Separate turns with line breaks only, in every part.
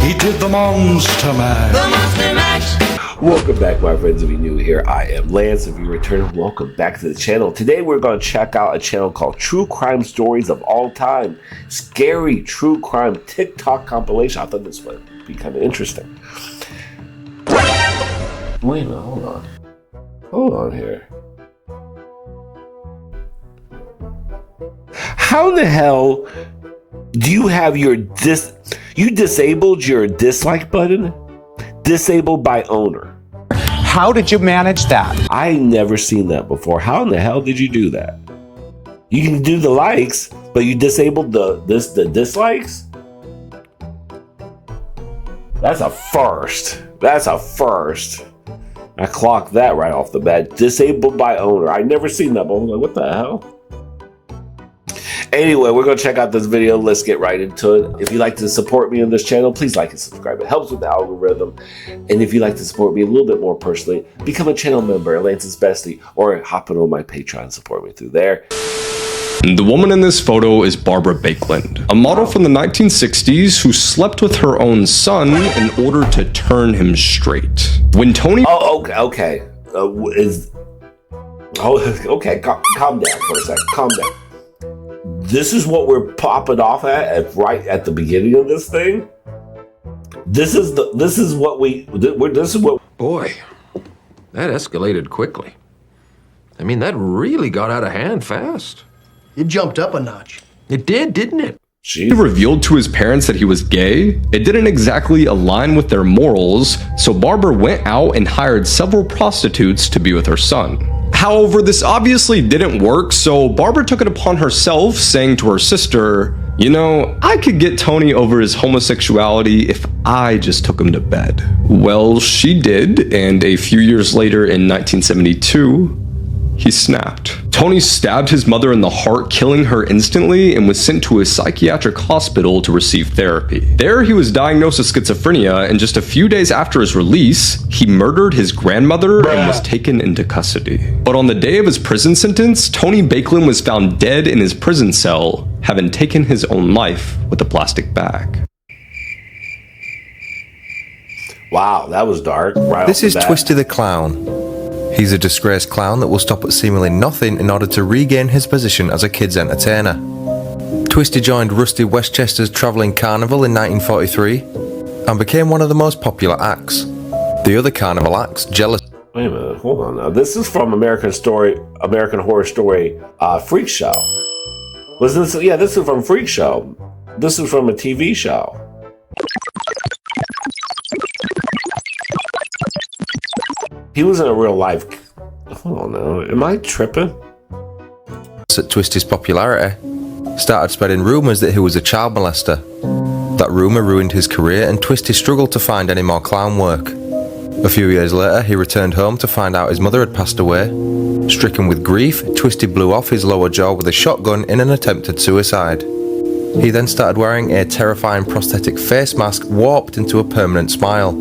He did the Monster Mash.
The Monster Mash.
Welcome back, my friends. If you're new here, I am Lance. If you're returning, welcome back to the channel. Today we're going to check out a channel called True Crime Stories of All Time. Scary true crime TikTok compilation. I thought this would be kind of interesting. Wait a minute, hold on. Hold on here. How the hell do you have your you disabled your dislike button? Disabled by owner.
How did you manage that?
I never seen that before. How in the hell did you do that? You can do the likes, but you disabled the dislikes? That's a first. That's a first. I clocked that right off the bat. Disabled by owner. I never seen that before. I'm like, what the hell? Anyway, we're going to check out this video. Let's get right into it. If you'd like to support me on this channel, please like and subscribe. It helps with the algorithm. And if you'd like to support me a little bit more personally, become a channel member, Lance's Bestie, or hop on my Patreon and support me through there.
The woman in this photo is Barbara Bakeland, a model from the 1960s who slept with her own son in order to turn him straight. When Tony...
Okay. Okay, calm down for a second. Calm down. This is what we're popping off at right at the beginning of this thing. This is what.
Boy, that escalated quickly. I mean, that really got out of hand fast.
It jumped up a notch.
It did, didn't it?
He revealed to his parents that he was gay. It didn't exactly align with their morals, so Barbara went out and hired several prostitutes to be with her son. However, this obviously didn't work, so Barbara took it upon herself, saying to her sister, "You know, I could get Tony over his homosexuality if I just took him to bed." Well, she did, and a few years later in 1972, he snapped. Tony stabbed his mother in the heart, killing her instantly, and was sent to a psychiatric hospital to receive therapy. There, he was diagnosed with schizophrenia, and just a few days after his release, he murdered his grandmother and was taken into custody. But on the day of his prison sentence, Tony Bakeland was found dead in his prison cell, having taken his own life with a plastic bag.
Wow, that was dark. Right
This is Twisty the Clown. He's a disgraced clown that will stop at seemingly nothing in order to regain his position as a kids' entertainer. Twisty joined Rusty Westchester's travelling carnival in 1943 and became one of the most popular acts. The other carnival acts, jealous...
Wait a minute, hold on now. This is from American Horror Story Freak Show. Was this? Yeah, this is from Freak Show. This is from a TV show. He was in a real life. Hold on now. Am I tripping?
At Twisty's popularity, started spreading rumours that he was a child molester. That rumour ruined his career, and Twisty struggled to find any more clown work. A few years later, he returned home to find out his mother had passed away. Stricken with grief, Twisty blew off his lower jaw with a shotgun in an attempted suicide. He then started wearing a terrifying prosthetic face mask warped into a permanent smile.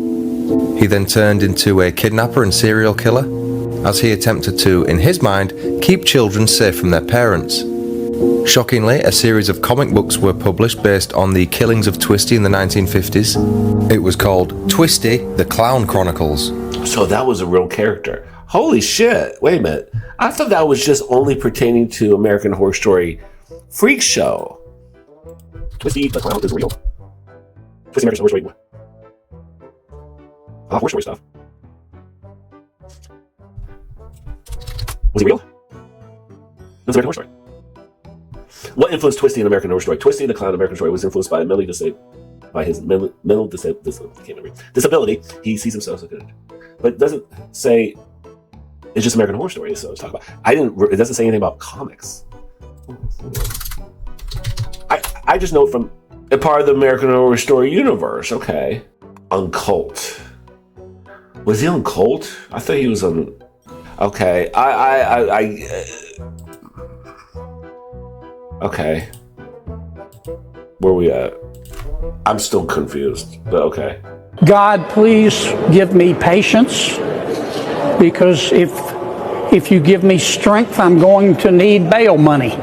He then turned into a kidnapper and serial killer, as he attempted to, in his mind, keep children safe from their parents. Shockingly, a series of comic books were published based on the killings of Twisty in the 1950s. It was called Twisty, the Clown Chronicles.
So that was a real character. Holy shit. Wait a minute. I thought that was just only pertaining to American Horror Story Freak Show. Twisty the Clown is real. Twisty American Horror Story. Horror Story stuff. Was he real? It was American Horror Story. What influenced Twisty in American Horror Story? Twisty the Clown in American Story was influenced by his mental disability. He sees himself as good, but it doesn't say. It's just American Horror Story. So let's talk about. It doesn't say anything about comics. I just know from a part of the American Horror Story universe. Okay, on Cult. Was he on Cult? I thought he was on. Okay, okay. Where we at? I'm still confused, but okay.
God, please give me patience, because if you give me strength, I'm going to need bail money.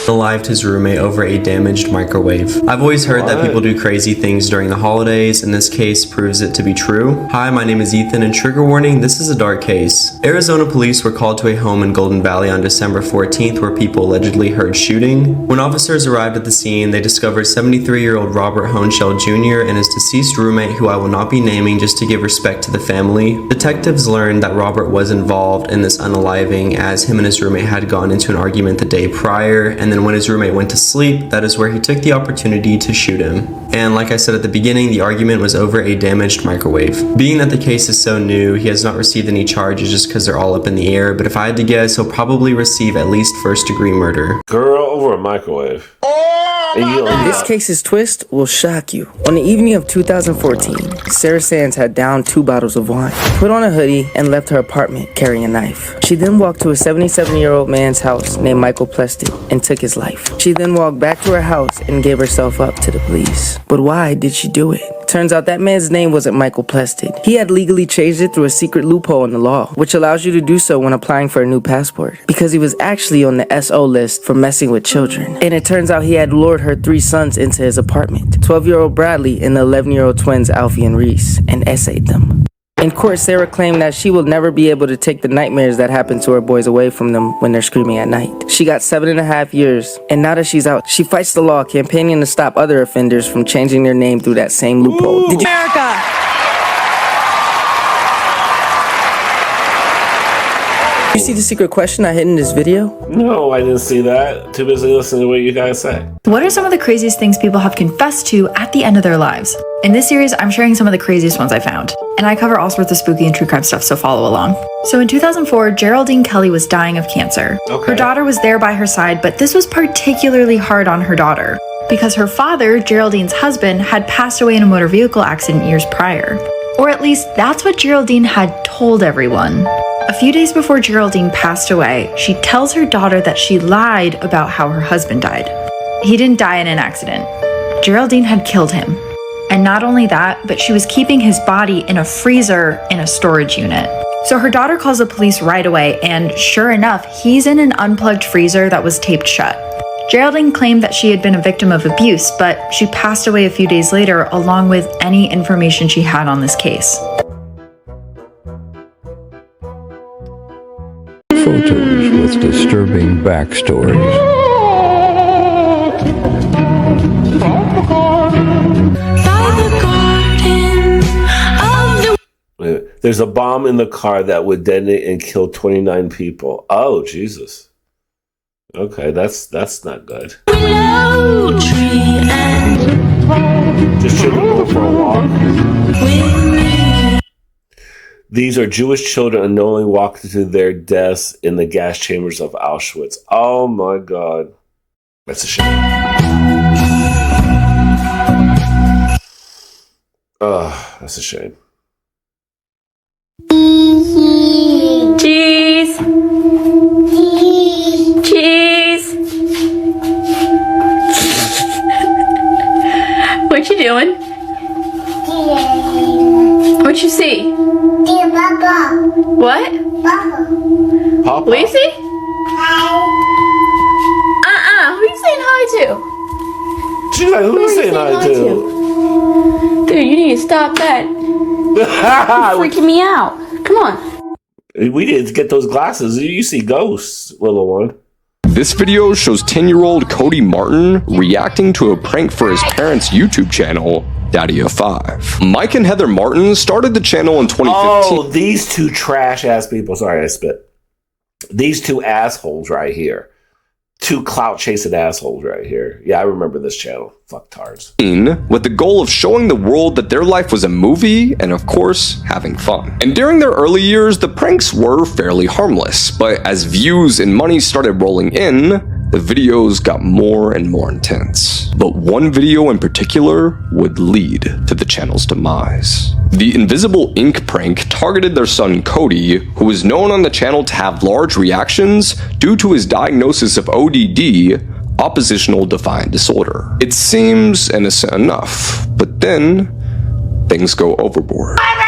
unalived his roommate over a damaged microwave. I've always heard that people do crazy things during the holidays, and this case proves it to be true. Hi, my name is Ethan, and trigger warning, this is a dark case. Arizona police were called to a home in Golden Valley on December 14th where people allegedly heard shooting. When officers arrived at the scene, they discovered 73-year-old Robert Honeshell Jr. and his deceased roommate, who I will not be naming just to give respect to the family. Detectives learned that Robert was involved in this unaliving as him and his roommate had gone into an argument the day prior, and then when his roommate went to sleep, that is where he took the opportunity to shoot him. And like I said at the beginning, the argument was over a damaged microwave. Being that the case is so new, he has not received any charges just because they're all up in the air, but if I had to guess, he'll probably receive at least first-degree murder.
Girl, over a microwave.
This case's twist will shock you. On the evening of 2014, Sarah Sands had downed 2 bottles of wine, put on a hoodie, and left her apartment carrying a knife. She then walked to a 77-year-old man's house named Michael Plested and took his life. She then walked back to her house and gave herself up to the police. But why did she do it? Turns out that man's name wasn't Michael Plested. He had legally changed it through a secret loophole in the law, which allows you to do so when applying for a new passport, because he was actually on the SO list for messing with children. And it turns out he had lured her 3 sons into his apartment, 12-year-old Bradley and the 11-year-old twins Alfie and Reese, and essayed them. In court, Sarah claimed that she will never be able to take the nightmares that happen to her boys away from them when they're screaming at night. She got 7.5 years, and now that she's out, she fights the law, campaigning to stop other offenders from changing their name through that same loophole.
America!
You see the secret question I hid in this video?
No, I didn't see that. Too busy listening to what you guys say.
What are some of the craziest things people have confessed to at the end of their lives? In this series, I'm sharing some of the craziest ones I found. And I cover all sorts of spooky and true crime stuff, so follow along. So in 2004, Geraldine Kelly was dying of cancer. Her daughter was there by her side, but this was particularly hard on her daughter, because her father, Geraldine's husband, had passed away in a motor vehicle accident years prior. Or at least that's what Geraldine had told everyone. A few days before Geraldine passed away, she tells her daughter that she lied about how her husband died. He didn't die in an accident. Geraldine had killed him. And not only that, but she was keeping his body in a freezer in a storage unit. So her daughter calls the police right away, and sure enough, he's in an unplugged freezer that was taped shut. Geraldine claimed that she had been a victim of abuse, but she passed away a few days later along with any information she had on this case.
Photos with disturbing backstories.
There's a bomb in the car that would detonate and kill 29 people. Oh, Jesus. Okay, that's not good. Just children going for a walk. These are Jewish children unknowingly walked to their deaths in the gas chambers of Auschwitz. Oh my God. That's a shame. Oh, that's a shame.
Cheese! Cheese! What you doing? What you see? What?
Papa.
What you see? Who you saying hi to?
She's like, who you saying hi to?
Dude, you need to stop that. You're freaking me out. Come on.
We need to get those glasses. You see ghosts, little one.
This video shows 10-year-old Cody Martin reacting to a prank for his parents' YouTube channel, Daddy of 5. Mike and Heather Martin started the channel in 2015.
Oh, these two trash-ass people. Sorry, I spit. These two assholes right here. Two clout-chasing assholes right here. Yeah, I remember this channel. Fucktards.
With the goal of showing the world that their life was a movie and, of course, having fun. And during their early years, the pranks were fairly harmless, but as views and money started rolling in, the videos got more and more intense. But one video in particular would lead to the channel's demise. The Invisible Ink prank targeted their son Cody, who was known on the channel to have large reactions due to his diagnosis of ODD, oppositional defiant disorder. It seems innocent enough, but then things go overboard.
Why did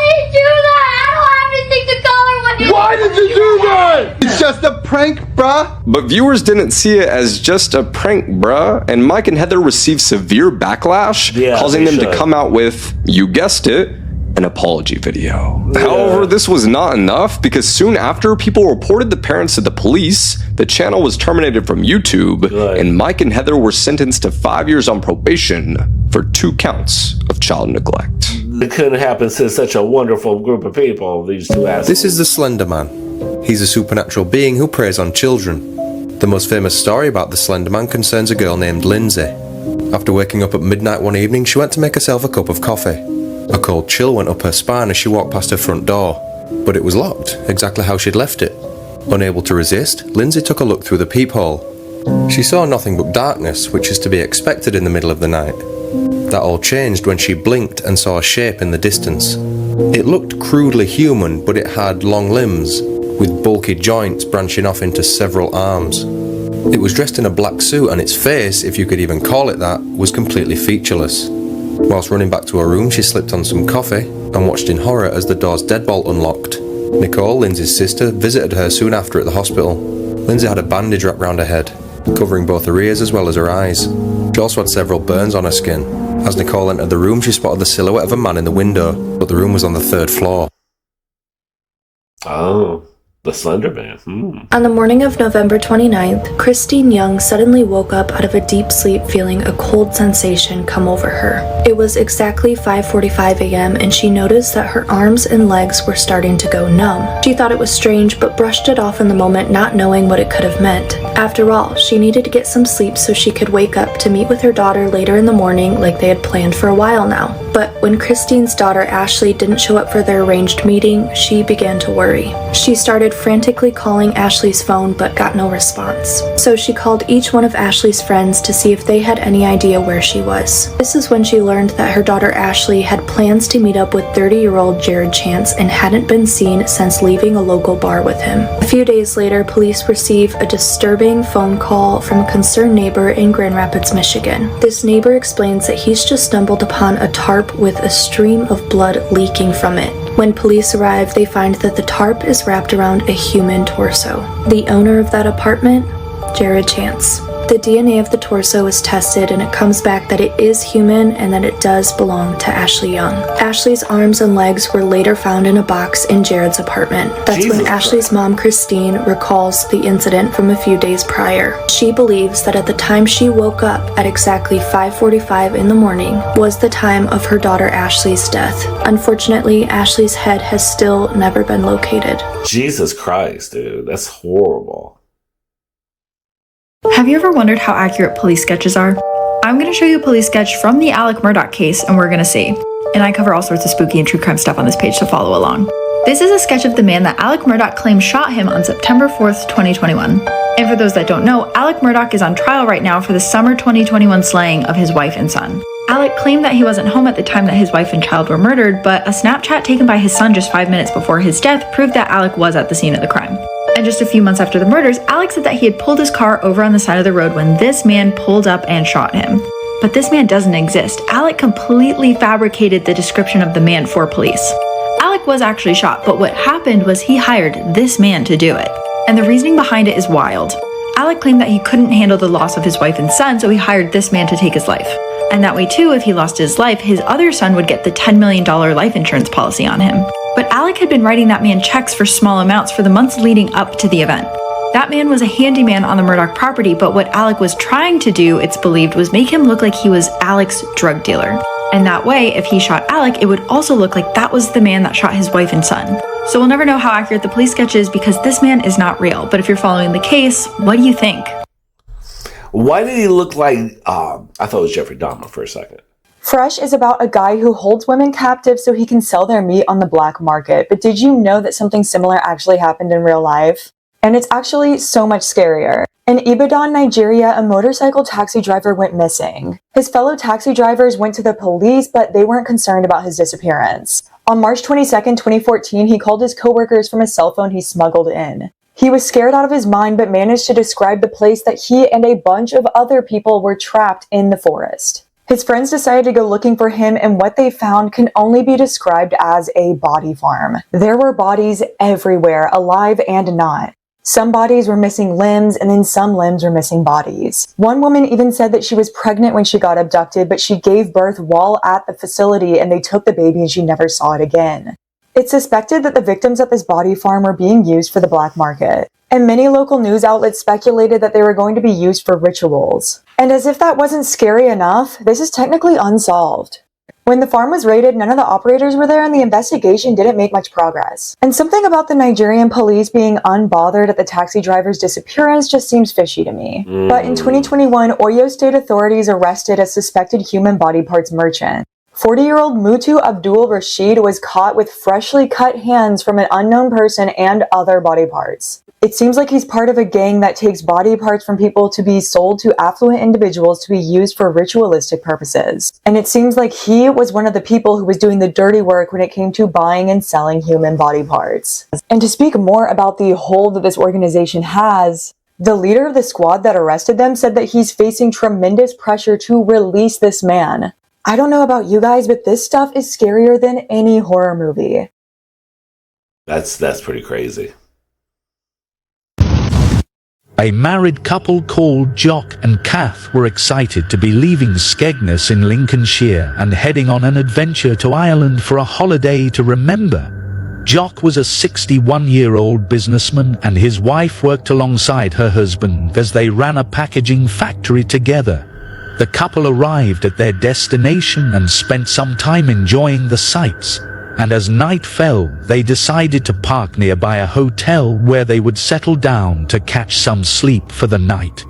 you do that? I don't have anything to color with
Why did you do that? It's just a prank, bruh.
But viewers didn't see it as just a prank, bruh, and Mike and Heather received severe backlash, causing them to come out with, you guessed it, an apology video. However, this was not enough because soon after people reported the parents to the police, the channel was terminated from YouTube, and Mike and Heather were sentenced to 5 years on probation for 2 counts of child neglect.
It couldn't happen to such a wonderful group of people, these two assholes.
This is the Slender Man. He's a supernatural being who preys on children. The most famous story about the Slender Man concerns a girl named Lindsay. After waking up at midnight one evening, she went to make herself a cup of coffee. A cold chill went up her spine as she walked past her front door, but it was locked, exactly how she'd left it. Unable to resist, Lindsay took a look through the peephole. She saw nothing but darkness, which is to be expected in the middle of the night. That all changed when she blinked and saw a shape in the distance. It looked crudely human, but it had long limbs, with bulky joints branching off into several arms. It was dressed in a black suit and its face, if you could even call it that, was completely featureless. Whilst running back to her room, she slipped on some coffee and watched in horror as the door's deadbolt unlocked. Nicole, Lindsay's sister, visited her soon after at the hospital. Lindsay had a bandage wrapped round her head, covering both her ears as well as her eyes. She also had several burns on her skin. As Nicole entered the room, she spotted the silhouette of a man in the window, but the room was on the 3rd floor.
Oh. The Slender Man.
On the morning of November 29th, Christine Young suddenly woke up out of a deep sleep feeling a cold sensation come over her. It was exactly 5:45 a.m. and she noticed that her arms and legs were starting to go numb. She thought it was strange but brushed it off in the moment, not knowing what it could have meant. After all, she needed to get some sleep so she could wake up to meet with her daughter later in the morning like they had planned for a while now. But when Christine's daughter Ashley didn't show up for their arranged meeting, she began to worry. She started frantically calling Ashley's phone but got no response. So she called each one of Ashley's friends to see if they had any idea where she was. This is when she learned that her daughter Ashley had plans to meet up with 30-year-old Jared Chance and hadn't been seen since leaving a local bar with him. A few days later, police receive a disturbing phone call from a concerned neighbor in Grand Rapids, Michigan. This neighbor explains that he's just stumbled upon a tarp with a stream of blood leaking from it. When police arrive, they find that the tarp is wrapped around a human torso. The owner of that apartment? Jared Chance. The DNA of the torso is tested and it comes back that it is human and that it does belong to Ashley Young. Ashley's arms and legs were later found in a box in Jared's apartment. That's when Ashley's mom, Christine, recalls the incident from a few days prior. She believes that at the time she woke up at exactly 5:45 in the morning was the time of her daughter Ashley's death. Unfortunately, Ashley's head has still never been located.
Jesus Christ, dude. That's horrible.
Have you ever wondered how accurate police sketches are? I'm going to show you a police sketch from the Alec Murdaugh case and we're going to see. And I cover all sorts of spooky and true crime stuff on this page, so follow along. This is a sketch of the man that Alec Murdaugh claims shot him on September 4th, 2021. And for those that don't know, Alec Murdaugh is on trial right now for the summer 2021 slaying of his wife and son. Alec claimed that he wasn't home at the time that his wife and child were murdered, but a Snapchat taken by his son just 5 minutes before his death proved that Alec was at the scene of the crime. And just a few months after the murders, Alec said that he had pulled his car over on the side of the road when this man pulled up and shot him. But this man doesn't exist. Alec completely fabricated the description of the man for police. Alec was actually shot, but what happened was he hired this man to do it. And the reasoning behind it is wild. Alec claimed that he couldn't handle the loss of his wife and son, so he hired this man to take his life. And that way too, if he lost his life, his other son would get the $10 million life insurance policy on him. But Alec had been writing that man checks for small amounts for the months leading up to the event. That man was a handyman on the Murdaugh property, but what Alec was trying to do, it's believed, was make him look like he was Alec's drug dealer. And that way, if he shot Alec, it would also look like that was the man that shot his wife and son. So we'll never know how accurate the police sketch is because this man is not real. But if you're following the case, what do you think?
Why did he look like, I thought it was Jeffrey Dahmer for a second.
Fresh is about a guy who holds women captive so he can sell their meat on the black market. But did you know that something similar actually happened in real life? And it's actually so much scarier. In Ibadan, Nigeria, a motorcycle taxi driver went missing. His fellow taxi drivers went to the police, but they weren't concerned about his disappearance. On March 22nd, 2014, he called his coworkers from a cell phone he smuggled in. He was scared out of his mind, but managed to describe the place that he and a bunch of other people were trapped in the forest. His friends decided to go looking for him, and what they found can only be described as a body farm. There were bodies everywhere, alive and not. Some bodies were missing limbs, and then some limbs were missing bodies. One woman even said that she was pregnant when she got abducted, but she gave birth while at the facility, and they took the baby and she never saw it again. It's suspected that the victims at this body farm were being used for the black market, and many local news outlets speculated that they were going to be used for rituals. And as if that wasn't scary enough, this is technically unsolved. When the farm was raided, none of the operators were there and the investigation didn't make much progress. And something about the Nigerian police being unbothered at the taxi driver's disappearance just seems fishy to me. But in 2021, Oyo State authorities arrested a suspected human body parts merchant. 40-year-old Mutu Abdul Rashid was caught with freshly cut hands from an unknown person and other body parts. It seems like he's part of a gang that takes body parts from people to be sold to affluent individuals to be used for ritualistic purposes. And it seems like he was one of the people who was doing the dirty work when it came to buying and selling human body parts. And to speak more about the hold that this organization has, the leader of the squad that arrested them said that he's facing tremendous pressure to release this man. I don't know about you guys, but this stuff is scarier than any horror movie.
That's pretty crazy.
A married couple called Jock and Kath were excited to be leaving Skegness in Lincolnshire and heading on an adventure to Ireland for a holiday to remember. Jock was a 61-year-old businessman and his wife worked alongside her husband as they ran a packaging factory together. The couple arrived at their destination and spent some time enjoying the sights. And as night fell, they decided to park nearby a hotel where they would settle down to catch some sleep for the night.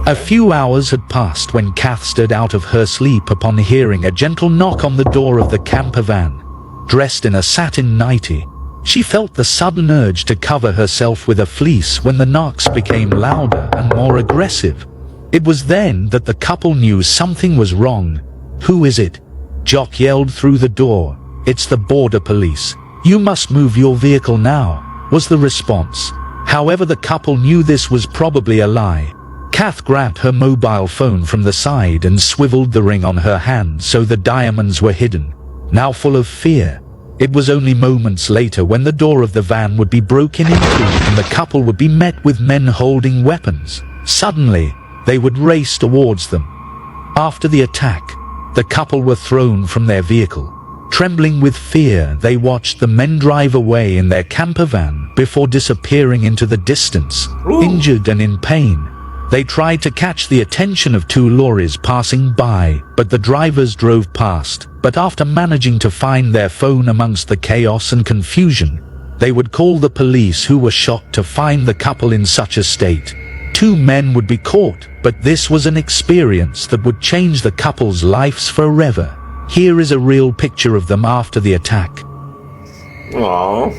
A few hours had passed when Kath stood out of her sleep upon hearing a gentle knock on the door of the camper van. Dressed in a satin nightie, she felt the sudden urge to cover herself with a fleece when the knocks became louder and more aggressive. It was then that the couple knew something was wrong. "Who is it?" Jock yelled through the door. "It's the border police. You must move your vehicle now," was the response. However, the couple knew this was probably a lie. Kath grabbed her mobile phone from the side and swiveled the ring on her hand so the diamonds were hidden. Now full of fear, it was only moments later when the door of the van would be broken into and the couple would be met with men holding weapons. Suddenly, they would race towards them. After the attack, the couple were thrown from their vehicle. Trembling with fear, they watched the men drive away in their camper van before disappearing into the distance. Injured and in pain, they tried to catch the attention of two lorries passing by, but the drivers drove past. But after managing to find their phone amongst the chaos and confusion, they would call the police, who were shocked to find the couple in such a state. Two men would be caught, but this was an experience that would change the couple's lives forever. Here is a real picture of them after the attack.
Aww.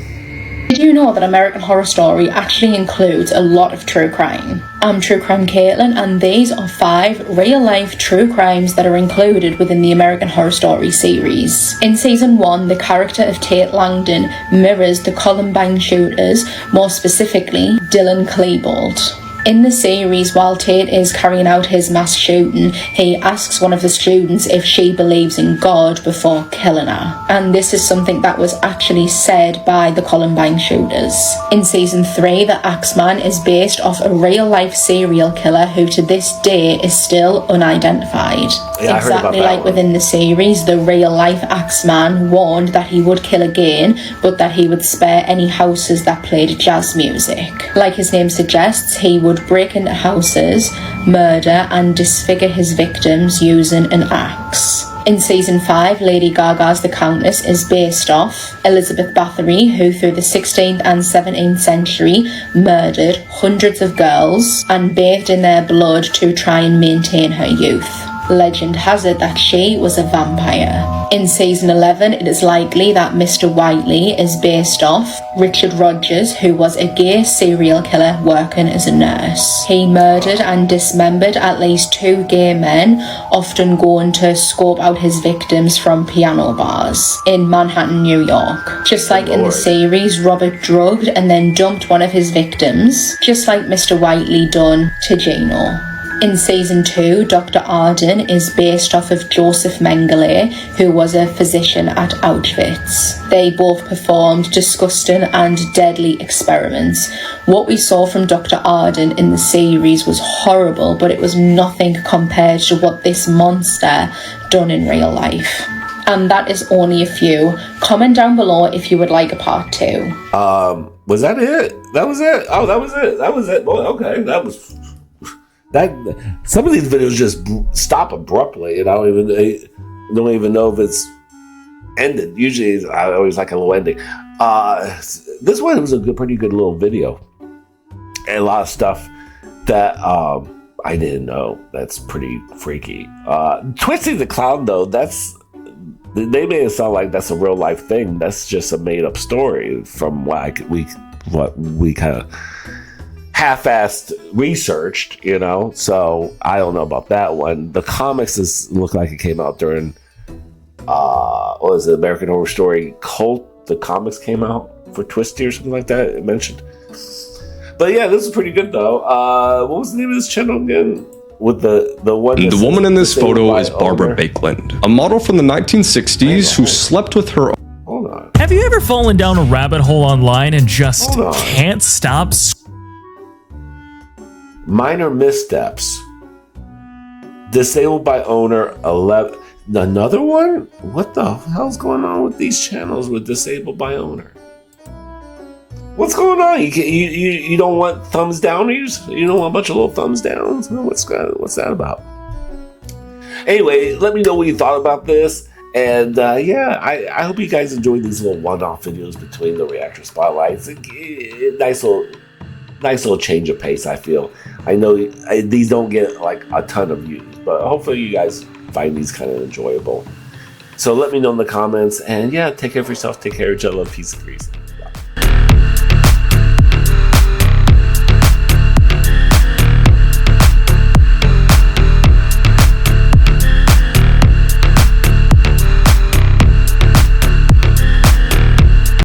Did you know that American Horror Story actually includes a lot of true crime? I'm True Crime Caitlin, and these are 5 real-life true crimes that are included within the American Horror Story series. In Season 1, the character of Tate Langdon mirrors the Columbine shooters, more specifically, Dylan Klebold. In the series, while Tate is carrying out his mass shooting, he asks one of the students if she believes in God before killing her. And this is something that was actually said by the Columbine shooters. In Season 3, the Axeman is based off a real-life serial killer who to this day is still unidentified.
Yeah,
exactly like within the series, the real-life Axeman warned that he would kill again, but that he would spare any houses that played jazz music. Like his name suggests, he would break into houses, murder and disfigure his victims using an axe. In Season 5, Lady Gaga's The Countess is based off Elizabeth Bathory, who through the 16th and 17th century murdered hundreds of girls and bathed in their blood to try and maintain her youth. Legend has it that she was a vampire. In Season 11, it is likely that Mr. Whiteley is based off Richard Rogers, who was a gay serial killer working as a nurse. He murdered and dismembered at least 2 gay men, often going to scope out his victims from piano bars in Manhattan, New York. Just like in the series, Robert drugged and then dumped one of his victims, just like Mr. Whiteley done to Gino. In season 2, Dr. Arden is based off of Joseph Mengele, who was a physician at Auschwitz. They both performed disgusting and deadly experiments. What we saw from Dr. Arden in the series was horrible, but it was nothing compared to what this monster done in real life. And that is only a few. Comment down below if you would like a part 2.
Was that it? That was it? Oh, that was it. That was it. Boy, okay, that was... That some of these videos just stop abruptly, and I don't even know if it's ended. Usually, I always like a little ending. This one was a pretty good little video, and a lot of stuff that I didn't know. That's pretty freaky. Twisty the Clown, though, they made it sound like that's a real life thing. That's just a made up story from what we kind of half-assed researched, so I don't know about that one. The comics look like it came out during what was it, American Horror Story Cult. The comics came out for Twisty or something like that, it mentioned. But yeah, this is pretty good though. What was the name of this channel again? With the one.
The woman in this photo is Barbara Bakeland, a model from the 1960s who slept with her.
Hold on.
Have you ever fallen down a rabbit hole online and just can't stop?
Minor missteps. Disabled by owner 11. Another one? What the hell's going on with these channels with disabled by owner? What's going on? You don't want thumbs downers? You don't want a bunch of little thumbs downs? What's that about? Anyway, let me know what you thought about this. And yeah, I hope you guys enjoyed these little one-off videos between the reactor spotlights. Nice little change of pace, I feel. I know these don't get like a ton of views, but hopefully you guys find these kind of enjoyable. So let me know in the comments, and yeah, take care of yourself, take care of each other, love, peace, and grease.